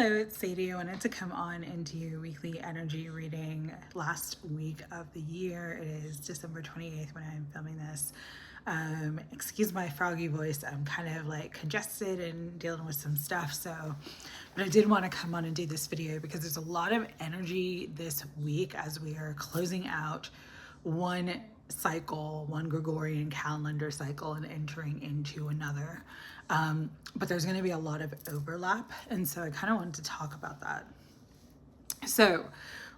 Hello, it's Sadie. I wanted to come on and do your weekly energy reading last week of the year. It is December 28th when I'm filming this. Excuse my froggy voice. I'm kind of like congested and dealing with some stuff. But I did want to come on and do this video because there's a lot of energy this week as we are closing out one cycle, one Gregorian calendar cycle, and entering into another. But there's going to be a lot of overlap, and so I kind of wanted to talk about that. So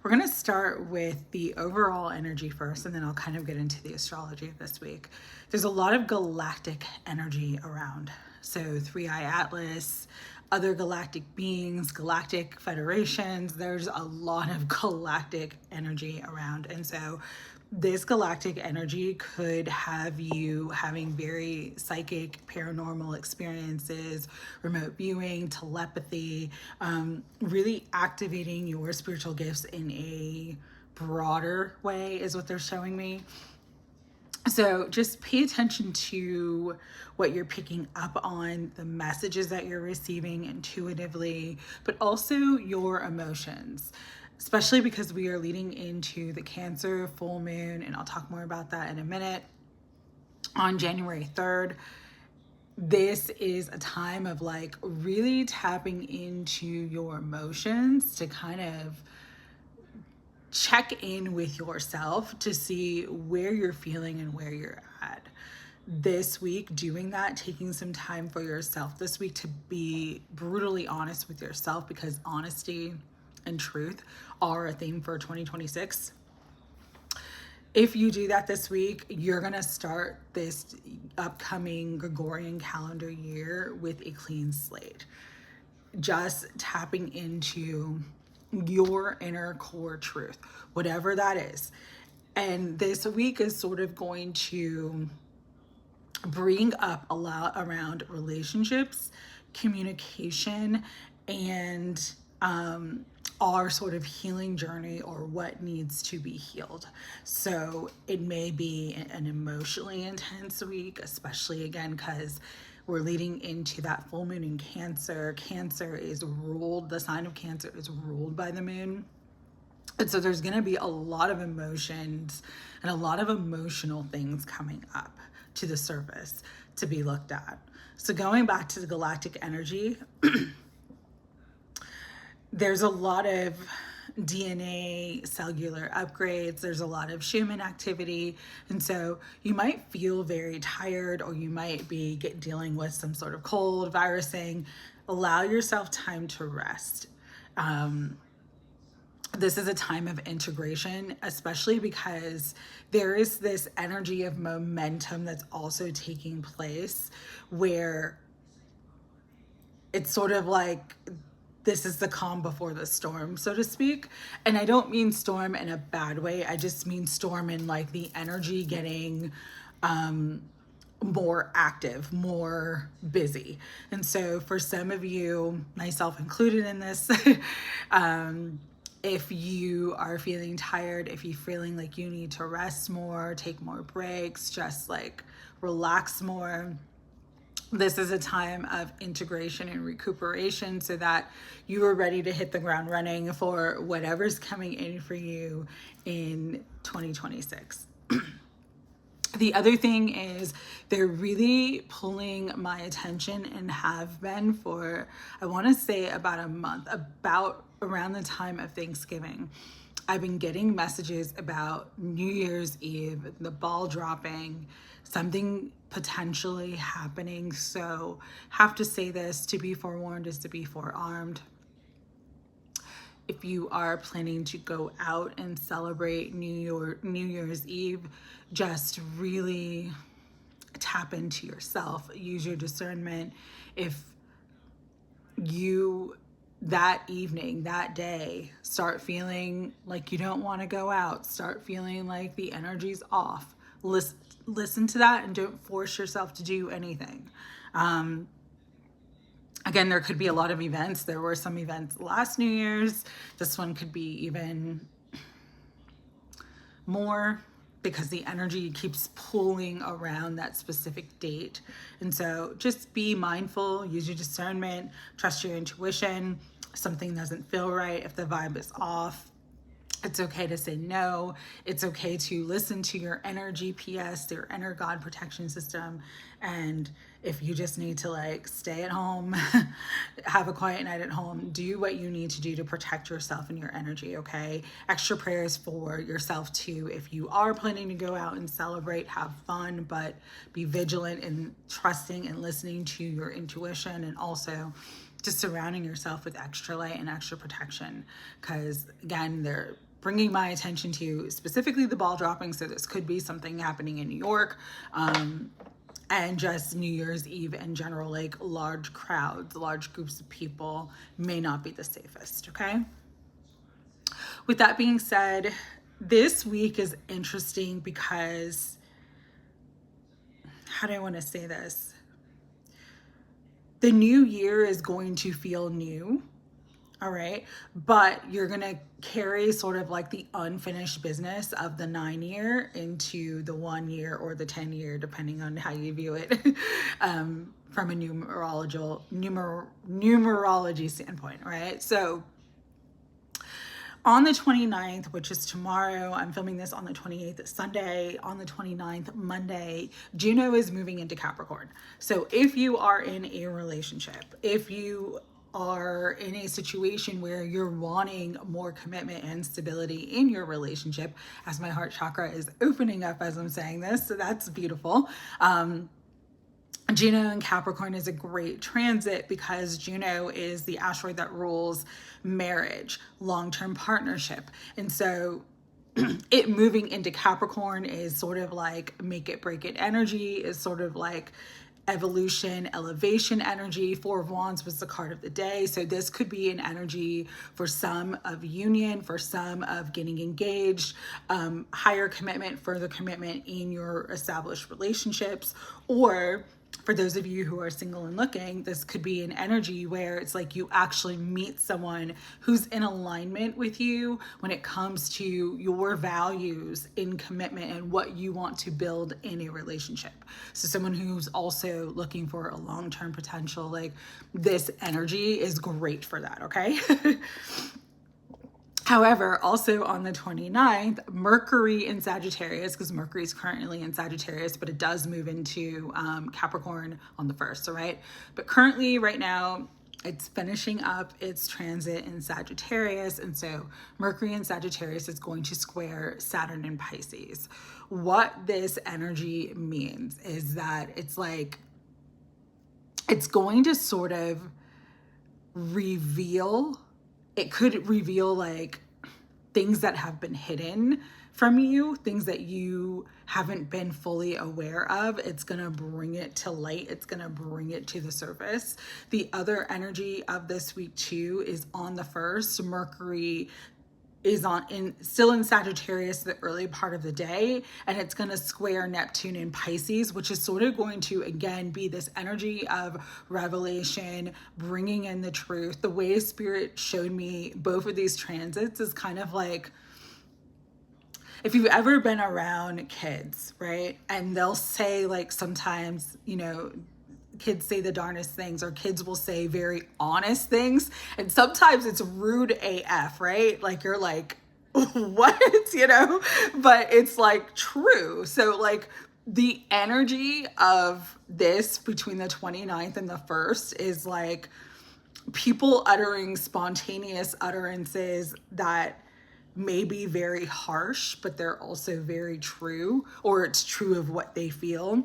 we're going to start with the overall energy first, and then I'll kind of get into the astrology of this week. There's a lot of galactic energy around. So Three-Eye Atlas, other galactic beings, galactic federations, there's a lot of galactic energy around. And so this galactic energy could have you having very psychic, paranormal experiences, remote viewing, telepathy, really activating your spiritual gifts in a broader way is what they're showing me. So just pay attention to what you're picking up on, the messages that you're receiving intuitively, but also your emotions, especially because we are leading into the Cancer full moon, and I'll talk more about that in a minute, on January 3rd. This is a time of like really tapping into your emotions to kind of check in with yourself to see where you're feeling and where you're at. This week, doing that, taking some time for yourself this week to be brutally honest with yourself, because honesty and truth are a theme for 2026. If you do that this week, you're going to start this upcoming Gregorian calendar year with a clean slate. Just tapping into your inner core truth, whatever that is. And this week is sort of going to bring up a lot around relationships, communication, and our sort of healing journey, or what needs to be healed. So it may be an emotionally intense week, especially again because we're leading into that full moon in Cancer. Cancer is ruled, the sign of Cancer is ruled by the moon. And so there's going to be a lot of emotions and a lot of emotional things coming up to the surface to be looked at. So going back to the galactic energy, there's a lot of DNA cellular upgrades. There's a lot of shaman activity. And so you might feel very tired, or you might be dealing with some sort of cold, virusing. Allow yourself time to rest. This is a time of integration, especially because there is this energy of momentum that's also taking place, where it's sort of like this is the calm before the storm, so to speak. And I don't mean storm in a bad way. I just mean storm in like the energy getting more active, more busy. And so for some of you, myself included in this, if you are feeling tired, if you're feeling like you need to rest more, take more breaks, just like relax more, this is a time of integration and recuperation so that you are ready to hit the ground running for whatever's coming in for you in 2026. The other thing is they're really pulling my attention, and have been for, I want to say about a month, about around the time of Thanksgiving. I've been getting messages about New Year's Eve, the ball dropping, something potentially happening. So have to say this, to be forewarned is to be forearmed. If you are planning to go out and celebrate New Year's Eve, just really tap into yourself, use your discernment. If you that evening, that day, start feeling like you don't want to go out, start feeling like the energy's off, listen to that and don't force yourself to do anything. Again, there could be a lot of events. There were some events last New Year's. This one could be even more, because the energy keeps pulling around that specific date. And so just be mindful, use your discernment, trust your intuition. something doesn't feel right, if the vibe is off, it's okay to say no. It's okay to listen to your inner GPS, your inner God protection system. And if you just need to like stay at home, have a quiet night at home, do what you need to do to protect yourself and your energy, okay? Extra prayers for yourself too. If you are planning to go out and celebrate, have fun, but be vigilant and trusting and listening to your intuition, and also just surrounding yourself with extra light and extra protection. Because again, they're bringing my attention to specifically the ball dropping. So this could be something happening in New York, and just New Year's Eve in general, like large crowds, large groups of people may not be the safest, okay? With that being said, this week is interesting because, how do I want to say this? The new year is going to feel new. All right. But you're going to carry sort of like the unfinished business of the 9-year into the 1 year or the 10-year, depending on how you view it, from a numerology standpoint. Right. So on the 29th, which is tomorrow, I'm filming this on the 28th, Sunday. On the 29th, Monday, Juno is moving into Capricorn. So if you are in a relationship, if you are in a situation where you're wanting more commitment and stability in your relationship, as my heart chakra is opening up as I'm saying this, so that's beautiful. Juno in Capricorn is a great transit because Juno is the asteroid that rules marriage, long-term partnership. And so it moving into Capricorn is sort of like make it, break it energy, is sort of like evolution, elevation energy. Four of Wands was the card of the day. So this could be an energy for some of union, for some of getting engaged, higher commitment, further commitment in your established relationships. Or for those of you who are single and looking, this could be an energy where it's like you actually meet someone who's in alignment with you when it comes to your values in commitment and what you want to build in a relationship. So someone who's also looking for a long-term potential, like this energy is great for that, okay? However, also on the 29th, Mercury in Sagittarius, because Mercury is currently in Sagittarius, but it does move into Capricorn on the 1st, all right? But currently, right now, it's finishing up its transit in Sagittarius. And so Mercury in Sagittarius is going to square Saturn in Pisces. What this energy means is that it's like, it's going to sort of reveal, it could reveal like things that have been hidden from you, things that you haven't been fully aware of. It's going to bring it to light. It's going to bring it to the surface. The other energy of this week too is on the 1st, Mercury is still in Sagittarius the early part of the day, and it's going to square Neptune in Pisces, which is sort of going to again be this energy of revelation, bringing in the truth. The way Spirit showed me both of these transits is kind of like, if you've ever been around kids, right? And they'll say like sometimes, you know, kids say the darndest things, or kids will say very honest things. And sometimes it's rude AF, right? Like you're like, what, you know, but it's like true. So like the energy of this between the 29th and the 1st is like people uttering spontaneous utterances that may be very harsh, but they're also very true, or it's true of what they feel.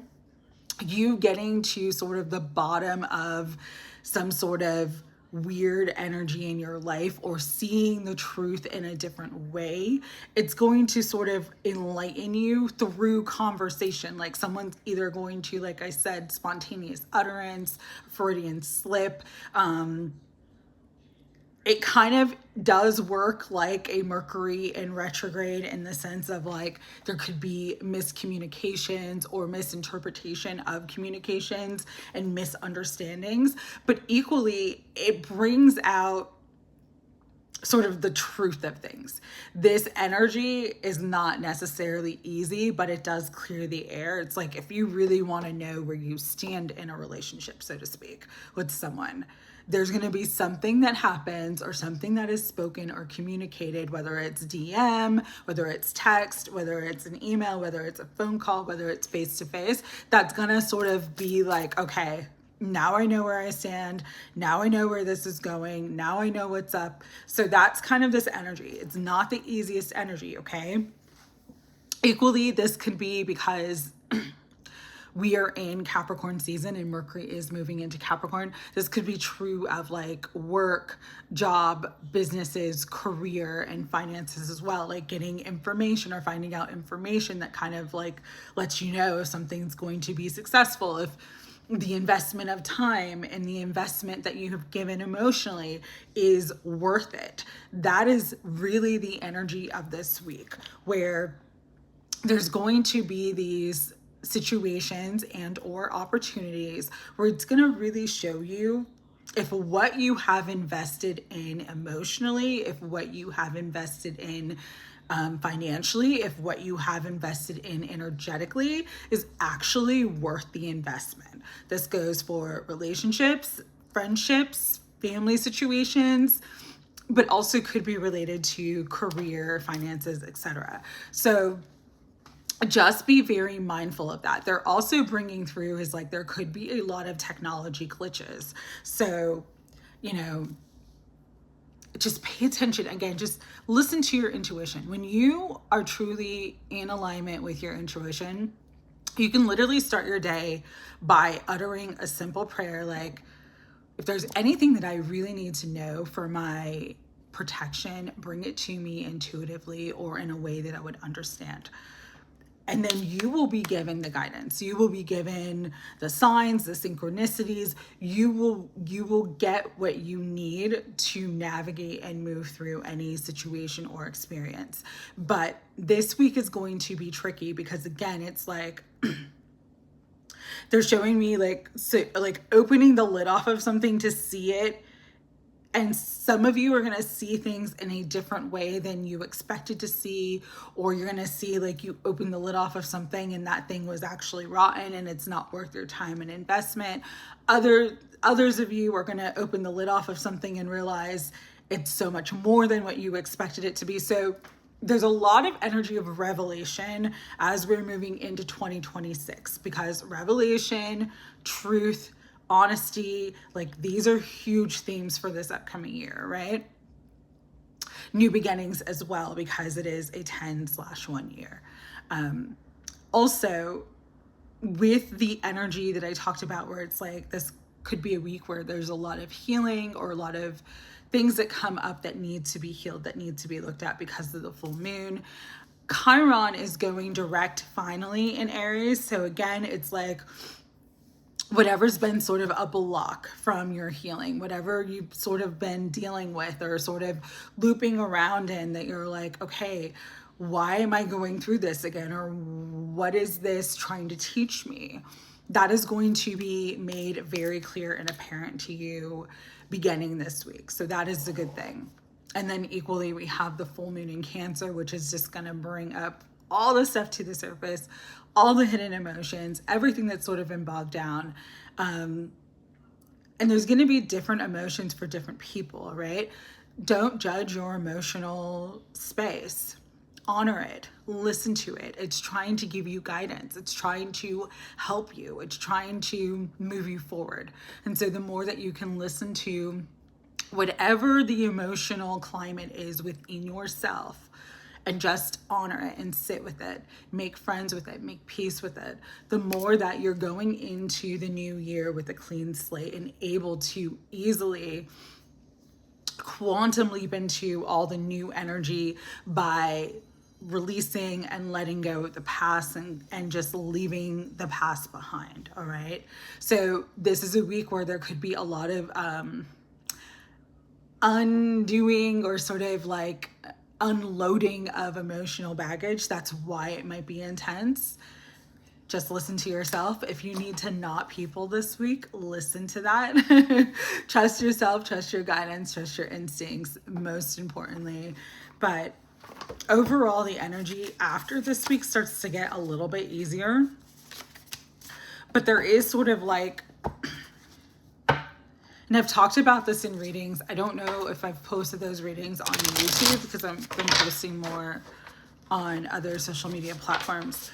You getting to sort of the bottom of some sort of weird energy in your life, or seeing the truth in a different way. It's going to sort of enlighten you through conversation. Like someone's either going to, like I said, spontaneous utterance, Freudian slip, it kind of does work like a Mercury in retrograde, in the sense of like there could be miscommunications or misinterpretation of communications and misunderstandings, but equally it brings out sort of the truth of things. This energy is not necessarily easy, but it does clear the air. It's like if you really want to know where you stand in a relationship, so to speak, with someone, there's going to be something that happens or something that is spoken or communicated, whether it's DM, whether it's text, whether it's an email, whether it's a phone call, whether it's face to face, that's going to sort of be like, okay, now I know where I stand. Now I know where this is going. Now I know what's up. So that's kind of this energy. It's not the easiest energy, okay? Equally, this could be because we are in Capricorn season and Mercury is moving into Capricorn. This could be true of like work, job, businesses, career, and finances as well. Like getting information or finding out information that kind of like lets you know if something's going to be successful, if the investment of time and the investment that you have given emotionally is worth it. That is really the energy of this week, where there's going to be these situations and or opportunities where it's going to really show you if what you have invested in emotionally, if what you have invested in financially, if what you have invested in energetically is actually worth the investment. This goes for relationships, friendships, family situations, but also could be related to career, finances, etc. So just be very mindful of that. They're also bringing through is like there could be a lot of technology glitches. So, you know, just pay attention. Again, just listen to your intuition. When you are truly in alignment with your intuition, you can literally start your day by uttering a simple prayer like, if there's anything that I really need to know for my protection, bring it to me intuitively or in a way that I would understand. And then you will be given the guidance. You will be given the signs, the synchronicities. You will get what you need to navigate and move through any situation or experience. But this week is going to be tricky because again, it's like they're showing me like opening the lid off of something to see it. And some of you are going to see things in a different way than you expected to see, or you're going to see like you open the lid off of something and that thing was actually rotten and it's not worth your time and investment. Others of you are going to open the lid off of something and realize it's so much more than what you expected it to be. So there's a lot of energy of revelation as we're moving into 2026 because revelation, truth, honesty, like these are huge themes for this upcoming year, right? New beginnings as well, because it is a 10/1 year. Also, with the energy that I talked about, where it's like this could be a week where there's a lot of healing or a lot of things that come up that need to be healed, that need to be looked at because of the full moon. Chiron is going direct finally in Aries. So again, it's like whatever's been sort of a block from your healing, whatever you've sort of been dealing with or sort of looping around in that you're like, okay, why am I going through this again? Or what is this trying to teach me? That is going to be made very clear and apparent to you beginning this week. So that is a good thing. And then equally, we have the full moon in Cancer, which is just going to bring up all the stuff to the surface, all the hidden emotions, everything that's sort of been bogged down. And there's going to be different emotions for different people, right? Don't judge your emotional space. Honor it. Listen to it. It's trying to give you guidance. It's trying to help you. It's trying to move you forward. And so the more that you can listen to whatever the emotional climate is within yourself and just honor it and sit with it, make friends with it, make peace with it, the more that you're going into the new year with a clean slate and able to easily quantum leap into all the new energy by releasing and letting go of the past and just leaving the past behind. All right. So this is a week where there could be a lot of undoing or sort of like unloading of emotional baggage. That's why it might be intense. just listen to yourself. If you need to not people this week, listen to that. Trust yourself, trust your guidance, trust your instincts, most importantly. But overall, the energy after this week starts to get a little bit easier. But there is sort of like, and I've talked about this in readings. I don't know if I've posted those readings on YouTube because I've been posting more on other social media platforms.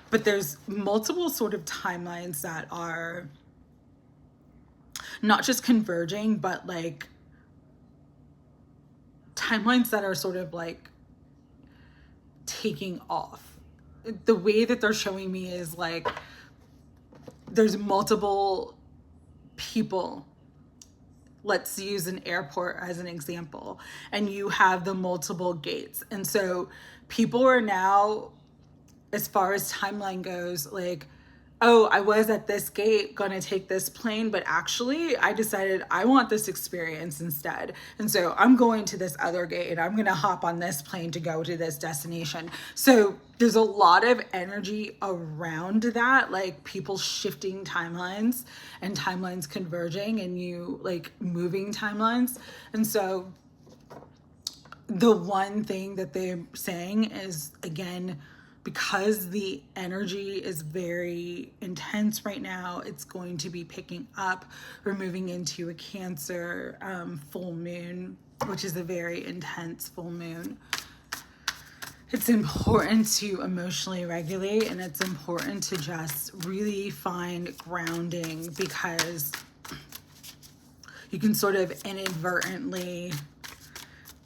But there's multiple sort of timelines that are not just converging, but like timelines that are sort of like taking off. The way that they're showing me is like there's multiple people. Let's use an airport as an example, and you have the multiple gates. And so people are now, as far as timeline goes, like, oh, I was at this gate gonna take this plane, but actually I decided I want this experience instead. And so I'm going to this other gate and I'm gonna hop on this plane to go to this destination. So there's a lot of energy around that, like people shifting timelines and timelines converging and you like moving timelines. And so the one thing that they're saying is, again, because the energy is very intense right now, it's going to be picking up. We're moving into a Cancer full moon, which is a very intense full moon. It's important to emotionally regulate, and it's important to just really find grounding, because you can sort of inadvertently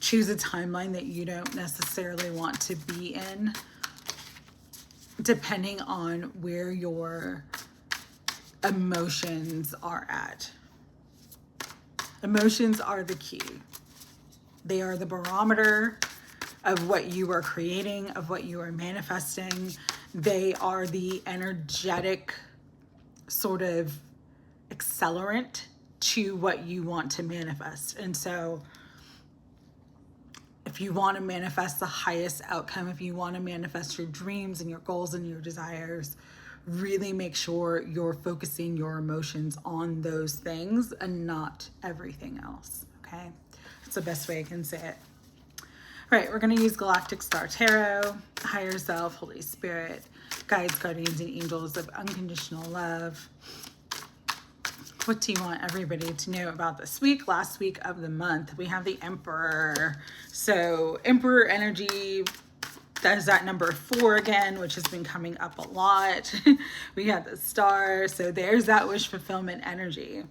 choose a timeline that you don't necessarily want to be in, depending on where your emotions are at. Emotions are the key. They are the barometer of what you are creating, of what you are manifesting. They are the energetic sort of accelerant to what you want to manifest. And so if you want to manifest the highest outcome, if you want to manifest your dreams and your goals and your desires, really make sure you're focusing your emotions on those things and not everything else, okay? That's the best way I can say it. All right, we're going to use Galactic Star Tarot, Higher Self, Holy Spirit, Guides, Guardians, and Angels of Unconditional Love. What do you want everybody to know about this week? Last week of the month, we have the Emperor. So Emperor energy, that is that number 4 again, which has been coming up a lot. We have the Star. So there's that wish fulfillment energy.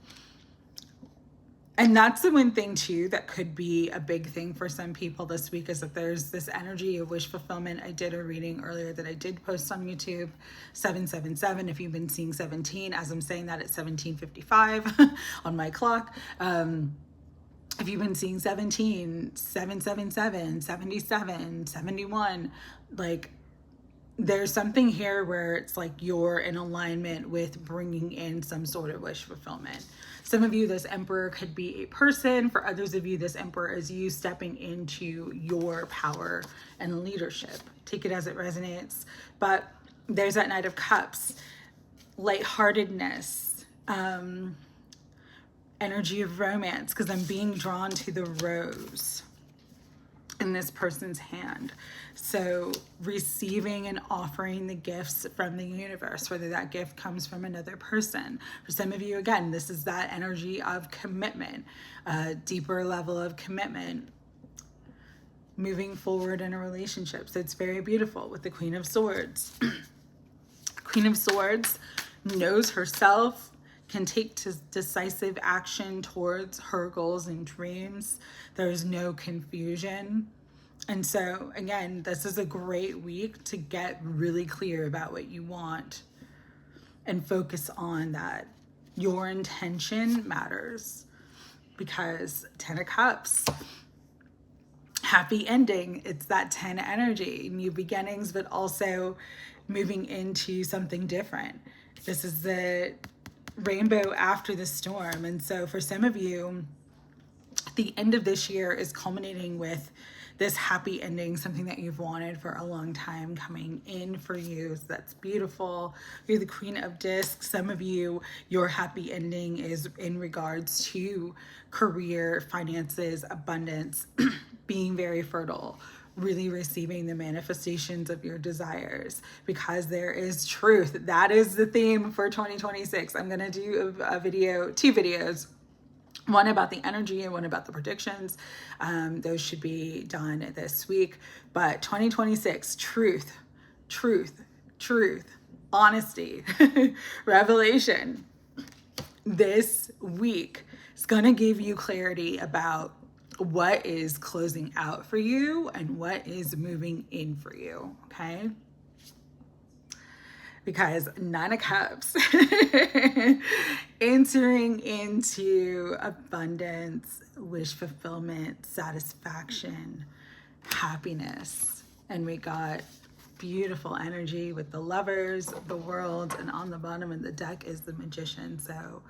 And that's the one thing too that could be a big thing for some people this week, is that there's this energy of wish fulfillment. I did a reading earlier that I did post on YouTube, 777. If you've been seeing 17, as I'm saying that, it's 17:55 on my clock. If you've been seeing 17, 777, 77, 71, like there's something here where it's like you're in alignment with bringing in some sort of wish fulfillment. Some of you, this Emperor could be a person. For others of you, this Emperor is you stepping into your power and leadership. Take it as it resonates. But there's that Knight of Cups, lightheartedness, energy of romance, because I'm being drawn to the rose in this person's hand. So receiving and offering the gifts from the universe, whether that gift comes from another person. For some of you, again, this is that energy of commitment, a deeper level of commitment, moving forward in a relationship. So it's very beautiful with the Queen of Swords. Queen of Swords knows herself, can take decisive action towards her goals and dreams. There's no confusion. And so, again, this is a great week to get really clear about what you want and focus on that. Your intention matters, because 10 of Cups, happy ending. It's that 10 energy, new beginnings, but also moving into something different. This is the rainbow after the storm. And so for some of you, the end of this year is culminating with this happy ending, something that you've wanted for a long time coming in for you. So that's beautiful. You're the Queen of Discs. Some of you, your happy ending is in regards to career, finances, abundance, being very fertile, really receiving the manifestations of your desires, because there is truth. That is the theme for 2026. I'm going to do a video, 2 videos, one about the energy and one about the predictions. Those should be done this week. But 2026, truth, honesty, revelation. This week is going to give you clarity about what is closing out for you and what is moving in for you, okay? Because 9 of Cups, entering into abundance, wish fulfillment, satisfaction, happiness. And we got beautiful energy with the Lovers, the World, and on the bottom of the deck is the Magician. So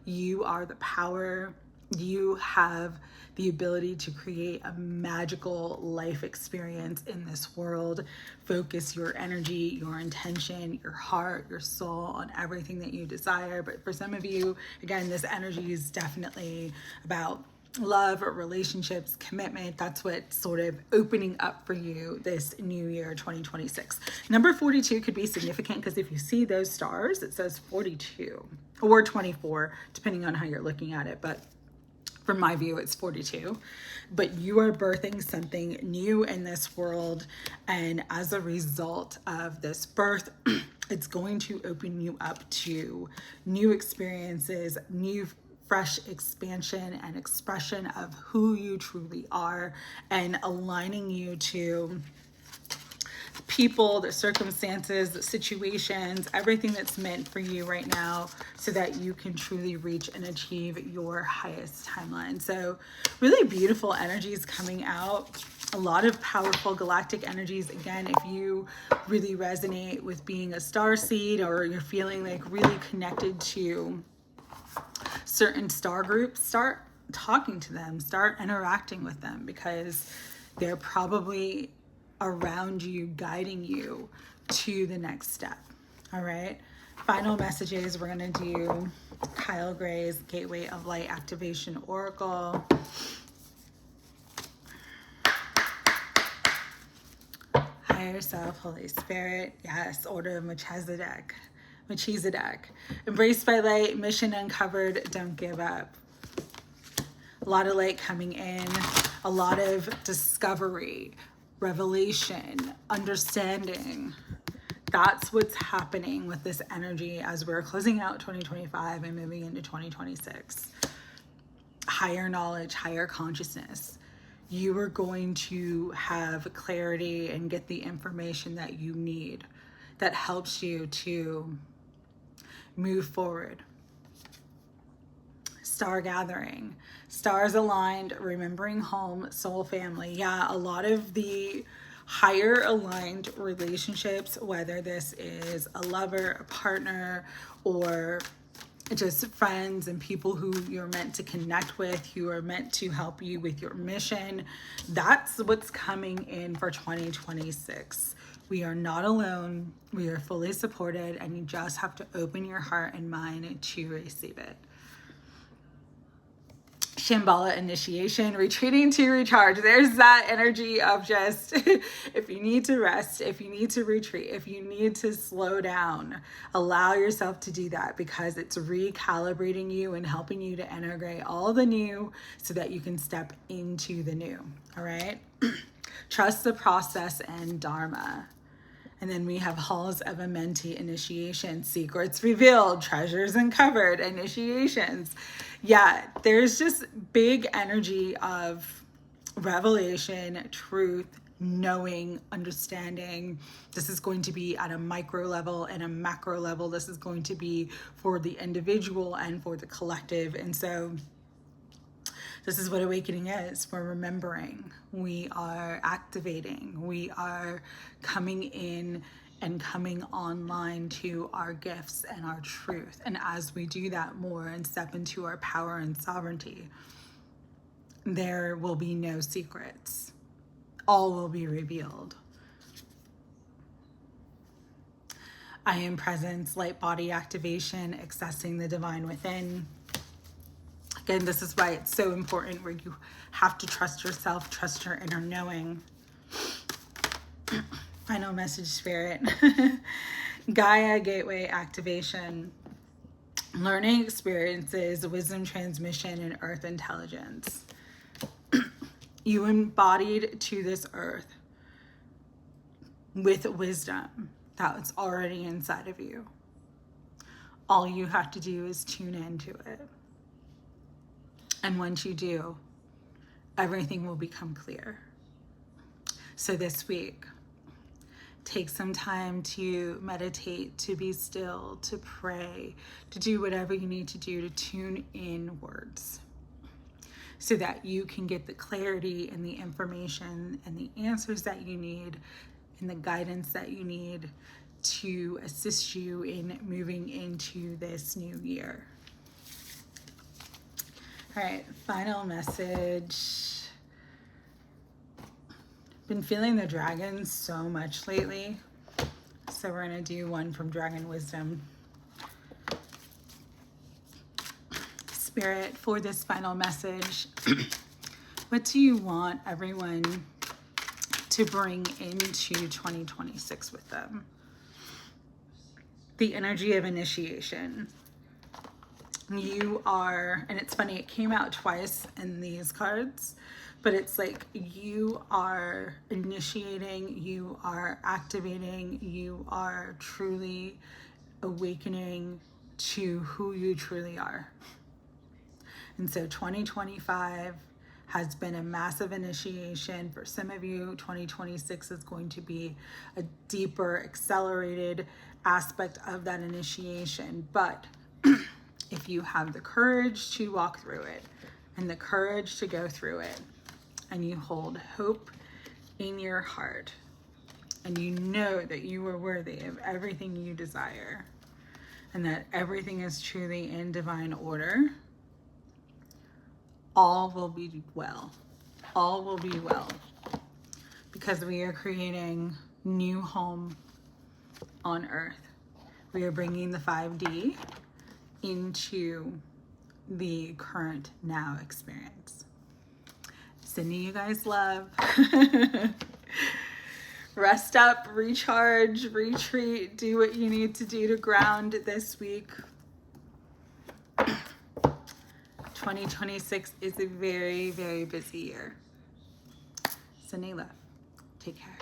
you are the power. You have the ability to create a magical life experience in this world. Focus your energy, your intention, your heart, your soul on everything that you desire. But for some of you, again, this energy is definitely about love, relationships, commitment. That's what's sort of opening up for you this new year, 2026. Number 42 could be significant because if you see those stars, it says 42 or 24, depending on how you're looking at it. But from my view, it's 42. But you are birthing something new in this world. And as a result of this birth, it's going to open you up to new experiences, new fresh expansion and expression of who you truly are, and aligning you to people, the circumstances, the situations, everything that's meant for you right now so that you can truly reach and achieve your highest timeline. So really beautiful energies coming out. A lot of powerful galactic energies. Again, if you really resonate with being a starseed or you're feeling like really connected to certain star groups, start talking to them, start interacting with them, because they're probably around you, guiding you to the next step. All right. Final messages. We're going to do Kyle Gray's Gateway of Light Activation Oracle. Higher Self, Holy Spirit. Yes. Order of Melchizedek. Embraced by light, mission uncovered, don't give up. A lot of light coming in, a lot of discovery, revelation, understanding. That's what's happening with this energy as we're closing out 2025 and moving into 2026. Higher knowledge, higher consciousness. You are going to have clarity and get the information that you need that helps you to move forward. Star gathering, stars aligned, remembering home, soul family. Yeah, a lot of the higher aligned relationships, whether this is a lover, a partner, or just friends and people who you're meant to connect with, who are meant to help you with your mission. That's what's coming in for 2026. We are not alone. We are fully supported, and you just have to open your heart and mind to receive it. Shambhala initiation, retreating to recharge. There's that energy of just, if you need to rest, if you need to retreat, if you need to slow down, allow yourself to do that, because it's recalibrating you and helping you to integrate all the new so that you can step into the new. All right. Trust the process and Dharma. And then we have Halls of Amenti initiation, secrets revealed, treasures uncovered, initiations. Yeah, there's just big energy of revelation, truth, knowing, understanding. This is going to be at a micro level and a macro level. This is going to be for the individual and for the collective. And so this is what awakening is. We're remembering, we are activating, we are coming in and coming online to our gifts and our truth. And as we do that more and step into our power and sovereignty, there will be no secrets. All will be revealed. I am presence, light body activation, accessing the divine within. Again, this is why it's so important where you have to trust yourself, trust your inner knowing. Final message, Spirit. Gaia Gateway activation. Learning experiences, wisdom transmission, and earth intelligence. You embodied to this earth with wisdom that's already inside of you. All you have to do is tune into it. And once you do, everything will become clear. So this week, take some time to meditate, to be still, to pray, to do whatever you need to do to tune inwards so that you can get the clarity and the information and the answers that you need and the guidance that you need to assist you in moving into this new year. All right, final message. Been feeling the dragons so much lately. So we're gonna do one from Dragon Wisdom. Spirit, for this final message, what do you want everyone to bring into 2026 with them? The energy of initiation. You are, and it's funny, it came out twice in these cards, but it's like you are initiating, you are activating, you are truly awakening to who you truly are. And so 2025 has been a massive initiation. For some of you, 2026 is going to be a deeper, accelerated aspect of that initiation. But if you have the courage to walk through it and the courage to go through it, and you hold hope in your heart, and you know that you are worthy of everything you desire, and that everything is truly in divine order, all will be well. All will be well. Because we are creating new home on earth. We are bringing the 5D into the current now experience. Sending you guys love. Rest up, recharge, retreat, do what you need to do to ground this week. 2026 is a very, very busy year. Sending love. Take care.